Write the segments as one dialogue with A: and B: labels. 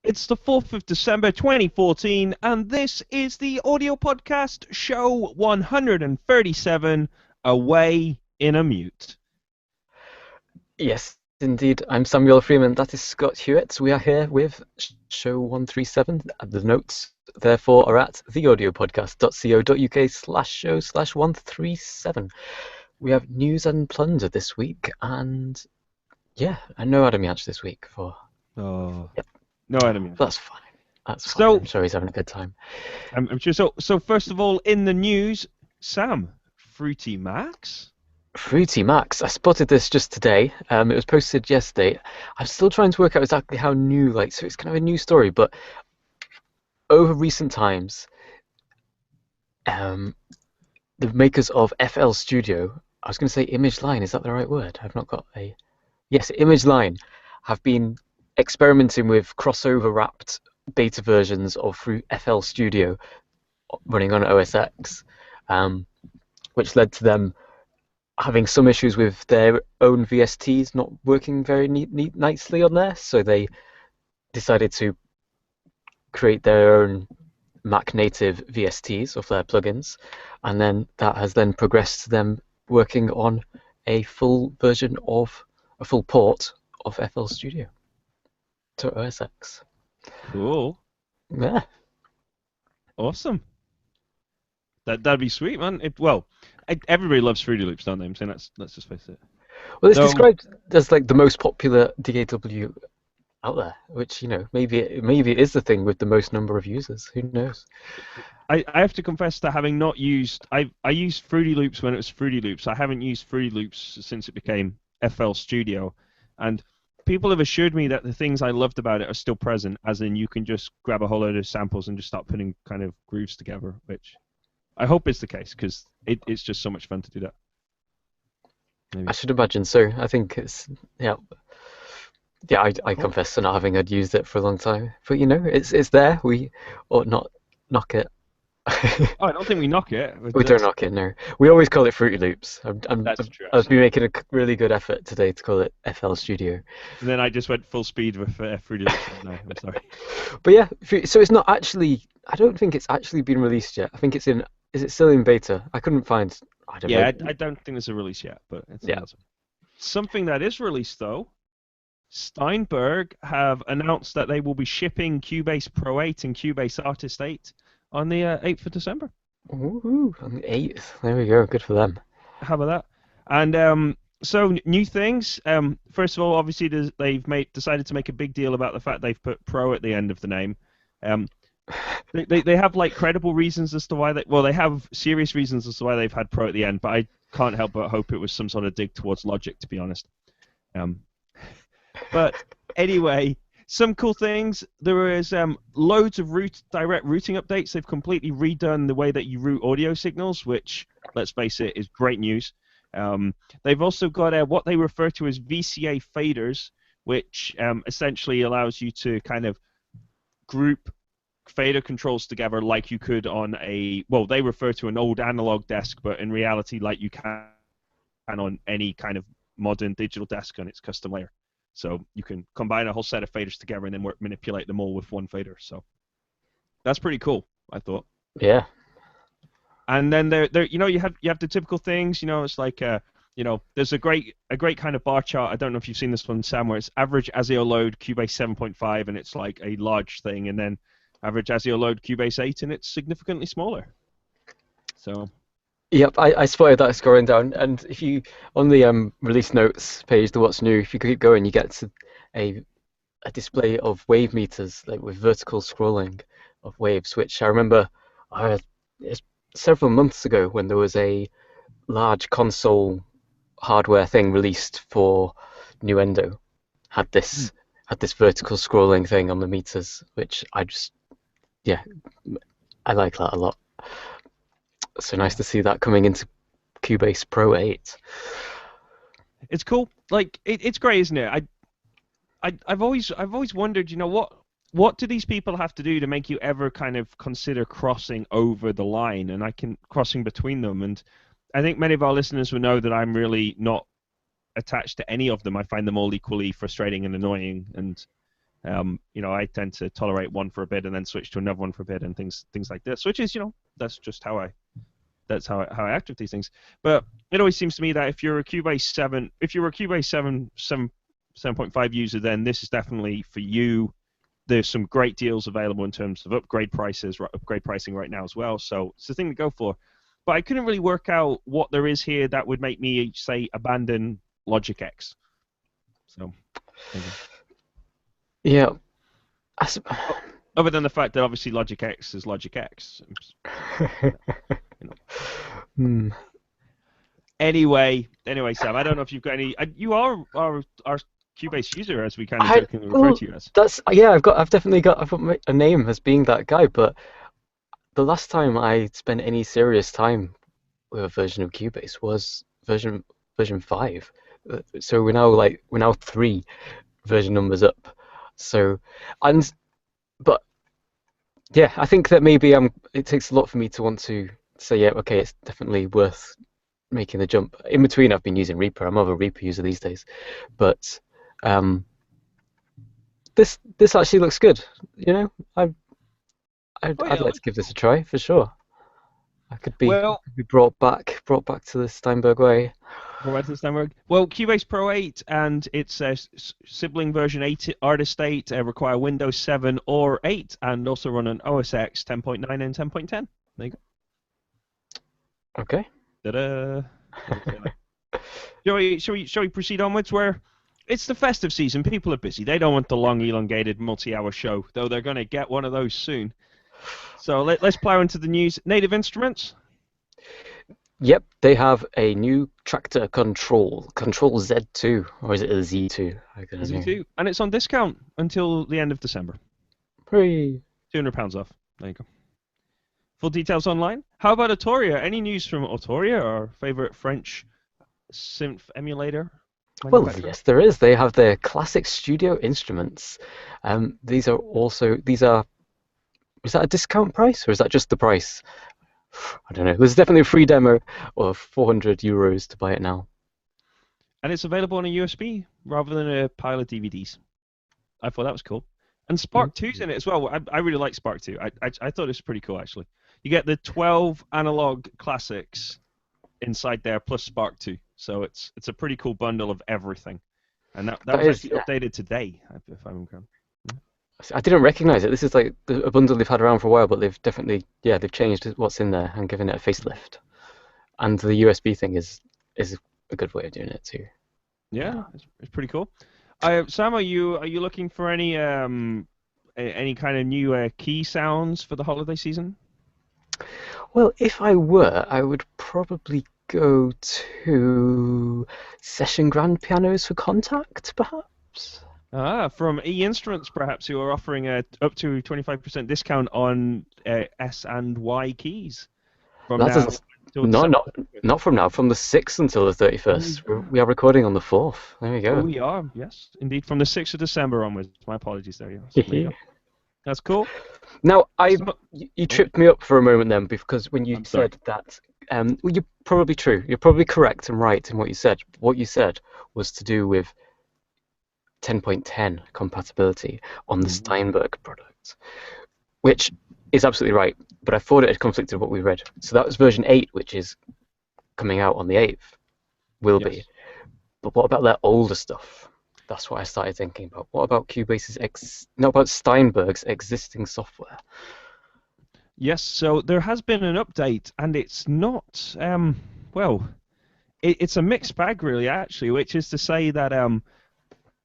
A: It's the 4th of December 2014, and this is the audio podcast show 137, Away in a Mute.
B: Yes, indeed. I'm Samuel Freeman. That is Scott Hewitt. We are here with show 137. The notes, therefore, are at theaudiopodcast.co.uk/show/137. We have news and plunder this week, and and no Adam Yatch this week.
A: Oh,
B: Yep.
A: no, Adam.
B: That's fine. That's fine.
A: So,
B: I'm sure he's having a good time.
A: I'm sure. So first of all, in the news, Sam, Fruity Max.
B: Fruity Max. I spotted this just today. It was posted yesterday. I'm still trying to work out exactly how new. So it's kind of a new story, but over recent times, the makers of FL Studio, I was going to say Image Line, is that the right word? I've not got a... Yes, Image Line, have been experimenting with crossover wrapped beta versions of FL Studio running on OS X, which led to them having some issues with their own VSTs not working very nicely on there, so they decided to create their own Mac native VSTs of their plugins, and then that has then progressed to them working on a full port of FL Studio to OS X.
A: Cool.
B: Yeah.
A: Awesome. That'd be sweet, man. Everybody loves Fruity Loops, don't they? I'm saying let's just face it.
B: Well, it's described as like the most popular DAW out there, which, maybe it is the thing with the most number of users. Who knows?
A: I have to confess to having not used... I used Fruity Loops when it was Fruity Loops. I haven't used Fruity Loops since it became FL Studio. And people have assured me that the things I loved about it are still present, as in you can just grab a whole load of samples and just start putting kind of grooves together, which I hope is the case, because it's just so much fun to do that.
B: Maybe. I should imagine so. I think it's... Yeah, I confess to not having used it for a long time. But, it's there. We ought not knock it.
A: Oh, I don't think we knock it.
B: We don't knock it, no. We always call it Fruity Loops.
A: That's true.
B: I've been making a really good effort today to call it FL Studio.
A: And then I just went full speed with Fruity Loops. No, I'm sorry.
B: But yeah, so it's not actually... I don't think it's actually been released yet. I think it's in... Is it still in beta? I couldn't find... I don't know.
A: I don't think there's a release yet, but it's awesome. Something that is released, though, Steinberg have announced that they will be shipping Cubase Pro 8 and Cubase Artist 8 on the 8th of December.
B: Ooh, on the 8th. There we go. Good for them.
A: How about that? And so new things. First of all, obviously they've decided to make a big deal about the fact they've put Pro at the end of the name. They have like credible reasons as to why they have serious reasons as to why they've had Pro at the end, but I can't help but hope it was some sort of dig towards Logic, to be honest. But anyway, some cool things. There is loads of direct routing updates. They've completely redone the way that you route audio signals, which, let's face it, is great news. They've also got what they refer to as VCA faders, which essentially allows you to kind of group fader controls together like you could on they refer to an old analog desk, but in reality like you can on any kind of modern digital desk on its custom layer. So you can combine a whole set of faders together and then manipulate them all with one fader. So that's pretty cool, I thought.
B: Yeah.
A: And then you have the typical things. It's like there's a great kind of bar chart. I don't know if you've seen this one, Sam, where it's average ASIO load Cubase 7.5 and it's like a large thing, and then average ASIO load Cubase 8 and it's significantly smaller. So.
B: Yep, I spotted that scrolling down, and if you on the release notes page, the what's new, if you keep going, you get to a display of wave meters, like with vertical scrolling of waves, which I remember several months ago when there was a large console hardware thing released for Nuendo, had this vertical scrolling thing on the meters, which I like that a lot. So nice to see that coming into Cubase Pro 8.
A: It's cool. Like it's great, isn't it? I've always wondered, what do these people have to do to make you ever kind of consider crossing over the line and crossing between them? And I think many of our listeners will know that I'm really not attached to any of them. I find them all equally frustrating and annoying, and I tend to tolerate one for a bit and then switch to another one for a bit and things like this, which is, that's just how I act with these things. But it always seems to me that if you're a Cubase 7.5 user, then this is definitely for you. There's some great deals available in terms of upgrade pricing right now as well. So it's the thing to go for. But I couldn't really work out what there is here that would make me, say, abandon Logic X. So,
B: yeah.
A: Other than the fact that obviously Logic X is Logic X. Anyway, Sam, I don't know if you've got any. You are our Cubase user, as we kind of jokingly refer to you as.
B: I've definitely got a name as being that guy. But the last time I spent any serious time with a version of Cubase was version 5. So we're now 3 version numbers up. So, but yeah, I think that maybe it takes a lot for me to want to say, yeah, okay, it's definitely worth making the jump. In between, I've been using Reaper. I'm more of a Reaper user these days, but this actually looks good. I'd like to give this a try for sure. I could be brought back to the Steinberg way.
A: Well, Cubase Pro 8 and its sibling version 8 Artist 8 require Windows 7 or 8 and also run on OS X 10.9 and 10.10. There you go.
B: Okay.
A: Ta-da! Shall we proceed onwards? Where it's the festive season, people are busy. They don't want the long, elongated, multi-hour show, though they're going to get one of those soon. So let's plow into the news. Native Instruments.
B: Yep, they have a new tractor Control Z2, or is it a Z2?
A: Z2, and it's on discount until the end of December.
B: Hooray!
A: £200 off. There you go. Full details online. How about Arturia? Any news from Arturia, our favorite French synth emulator?
B: Well, yes, there is. They have their classic studio instruments. Is that a discount price, or is that just the price? I don't know. There's definitely a free demo of €400 to buy it now.
A: And it's available on a USB rather than a pile of DVDs. I thought that was cool. And Spark 2's in it as well. I really like Spark 2. I thought it was pretty cool, actually. You get the 12 analog classics inside there plus Spark 2. So it's a pretty cool bundle of everything. And that was actually updated today, if I'm correct.
B: I didn't recognize it. This is like a bundle they've had around for a while, but they've definitely, they've changed what's in there and given it a facelift. And the USB thing is a good way of doing it too.
A: Yeah, it's pretty cool. Sam, are you looking for any kind of new key sounds for the holiday season?
B: Well, if I were, I would probably go to session grand pianos for Contact, perhaps.
A: From E-Instruments, perhaps, who are offering up to 25% discount on S and Y keys.
B: Not from now, from the 6th until the 31st. We are recording on the 4th. There we go.
A: Oh, we are, yes, indeed, from the 6th of December onwards. My apologies there, yes. That's cool.
B: Now, you tripped me up for a moment then, because when you said that, well, you're probably true. You're probably correct and right in what you said. What you said was to do with 10.10 compatibility on the Steinberg product, which is absolutely right, but I thought it had conflicted with what we read. So that was version 8, which is coming out on the 8th, will be. But what about their older stuff? That's what I started thinking about. What about Cubase's not about Steinberg's existing software?
A: Yes, so there has been an update, and it's not, it's a mixed bag, really, actually, which is to say that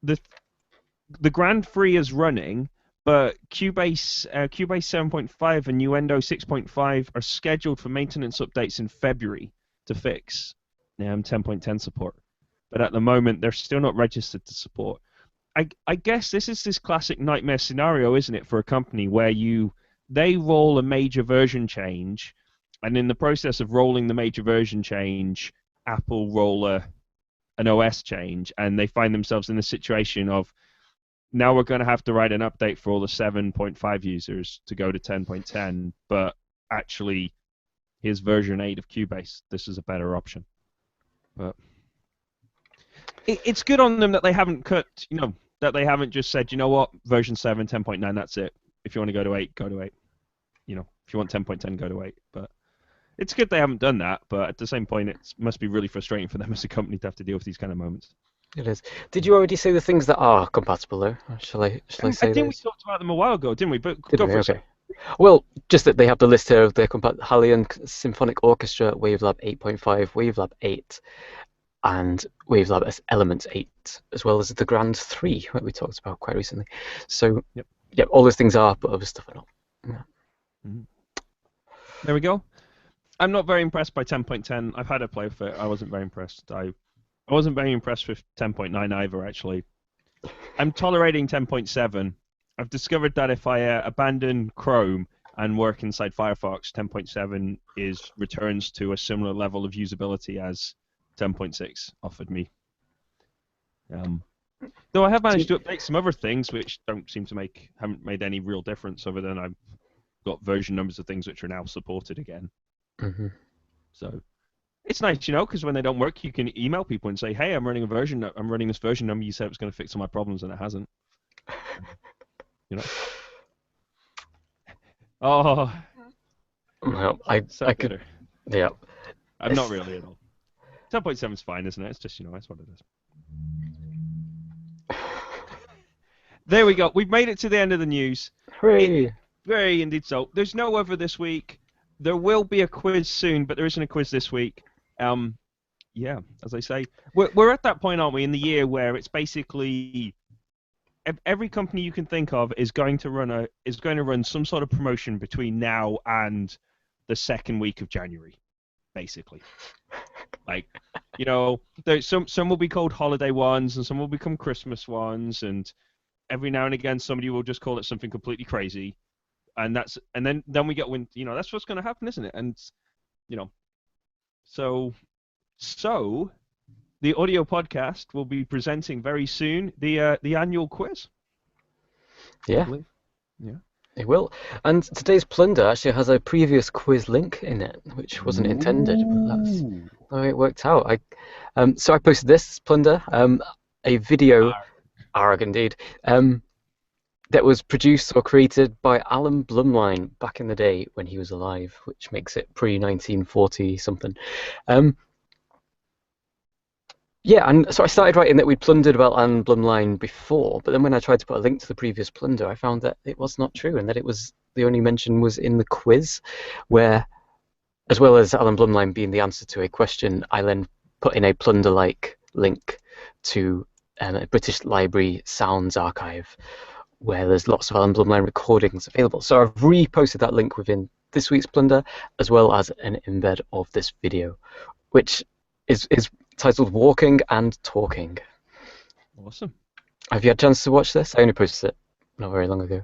A: the Grand Free is running, but Cubase 7.5 and Nuendo 6.5 are scheduled for maintenance updates in February to fix 10.10 support. But at the moment, they're still not registered to support. I guess this is this classic nightmare scenario, isn't it, for a company where they roll a major version change, and in the process of rolling the major version change, Apple roll an OS change, and they find themselves in the situation of, now we're going to have to write an update for all the 7.5 users to go to 10.10, but actually, here's version 8 of Cubase. This is a better option. But it's good on them that they haven't cut, that they haven't just said, you know what, version 7, 10.9, that's it. If you want to go to 8, go to 8. You know, if you want 10.10, go to 8. But it's good they haven't done that, but at the same point, it must be really frustrating for them as a company to have to deal with these kind of moments.
B: It is. Did you already say the things that are compatible, though? Or shall I
A: I
B: say
A: think we
B: those?
A: talked about them a while ago, didn't we? But
B: Did
A: go
B: we?
A: for a
B: Okay.
A: second.
B: Well, just that they have the list here of their Halion Symphonic Orchestra, Wavelab 8.5, Wavelab 8, and Wavelab Elements 8, as well as the Grand 3, that we talked about quite recently. So,
A: Yep.
B: yeah, all those things are, but other stuff are not. Yeah.
A: Mm-hmm. There we go. I'm not very impressed by 10.10. I've had a play with it. I wasn't very impressed. I wasn't very impressed with 10.9 either, actually. I'm tolerating 10.7. I've discovered that if I abandon Chrome and work inside Firefox, 10.7 returns to a similar level of usability as 10.6 offered me. Though I have managed to update some other things which haven't made any real difference, other than I've got version numbers of things which are now supported again.
B: Mm-hmm.
A: So it's nice, because when they don't work, you can email people and say, "Hey, I'm running this version number. You said it was going to fix all my problems, and it hasn't." Oh,
B: Well, I
A: bitter.
B: could, yeah.
A: I'm not really at all. 10.7 is fine, isn't it? It's just, it's what it is. There we go. We've made it to the end of the news.
B: Hooray!
A: Very indeed so. There's no other this week. There will be a quiz soon, but there isn't a quiz this week. Yeah, as I say, we're at that point, aren't we, in the year where it's basically every company you can think of is going to run some sort of promotion between now and the second week of January, basically. Like, there's some will be called holiday ones, and some will become Christmas ones, and every now and again somebody will just call it something completely crazy, and then we get that's what's going to happen, isn't it? And so the audio podcast will be presenting very soon the annual quiz.
B: Yeah.
A: Yeah.
B: It will. And today's plunder actually has a previous quiz link in it, which wasn't intended, but that's how it worked out. So I posted this plunder, a video, ARG indeed, that was produced or created by Alan Blumlein back in the day when he was alive, which makes it pre-1940 something. Yeah, and so I started writing that we'd plundered about Alan Blumlein before, but then when I tried to put a link to the previous plunder, I found that it was not true, and that the only mention was in the quiz, where, as well as Alan Blumlein being the answer to a question, I then put in a plunder-like link to a British Library Sounds archive, where there's lots of Alan Blumlein recordings available. So I've reposted that link within this week's plunder, as well as an embed of this video, which is titled Walking and Talking.
A: Awesome.
B: Have you had a chance to watch this? I only posted it not very long ago.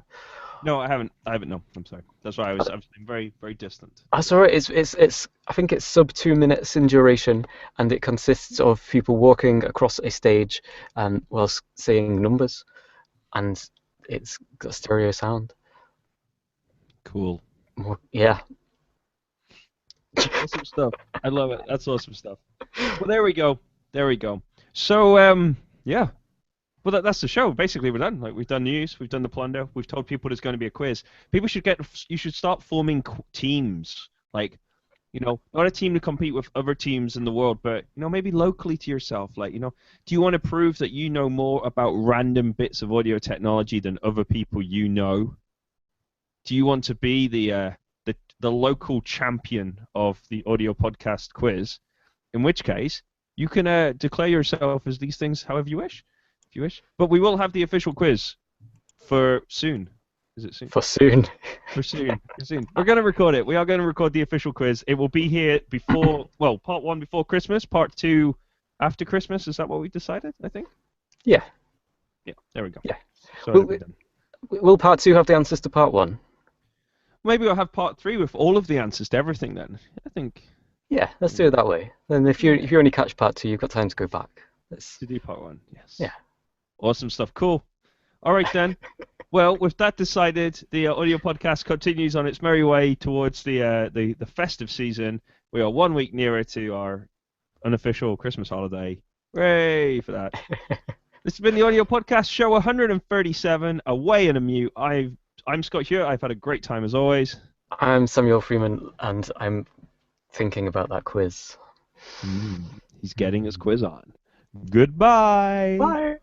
A: No, I haven't. No, I'm sorry. That's why I was very, very distant.
B: That's all right. It's I think it's sub 2 minutes in duration, and it consists of people walking across a stage and whilst saying numbers, and it's got stereo sound.
A: Cool.
B: Yeah.
A: Awesome stuff. I love it. That's awesome stuff. Well, there we go. So, yeah. Well, that's the show. Basically, we're done. Like, we've done news, we've done the plunder, we've told people there's going to be a quiz. You should start forming teams. Like, not a team to compete with other teams in the world, but, maybe locally to yourself. Like, do you want to prove that you know more about random bits of audio technology than other people you know? Do you want to be the local champion of the audio podcast quiz? In which case, you can declare yourself as these things however you wish, if you wish. But we will have the official quiz for soon. Is it soon?
B: For soon.
A: For soon. We're going to record it. We are going to record the official quiz. It will be here before, part 1 before Christmas, part 2 after Christmas. Is that what we decided, I think?
B: Yeah.
A: Yeah, there we go.
B: Yeah.
A: So
B: will part 2 have the answers to part 1?
A: Maybe we'll have part 3 with all of the answers to everything then. I think.
B: Yeah, let's do it that way. Then if you only catch part 2, you've got time to go back.
A: To do part 1, yes.
B: Yeah.
A: Awesome stuff. Cool. All right then. Well, with that decided, the audio podcast continues on its merry way towards the festive season. We are 1 week nearer to our unofficial Christmas holiday. Hooray for that. This has been the Audio Podcast, show 137, Away and a Mute. I'm Scott Hewitt. I've had a great time as always.
B: I'm Samuel Freeman, and I'm thinking about that quiz.
A: He's getting his quiz on. Goodbye.
B: Bye.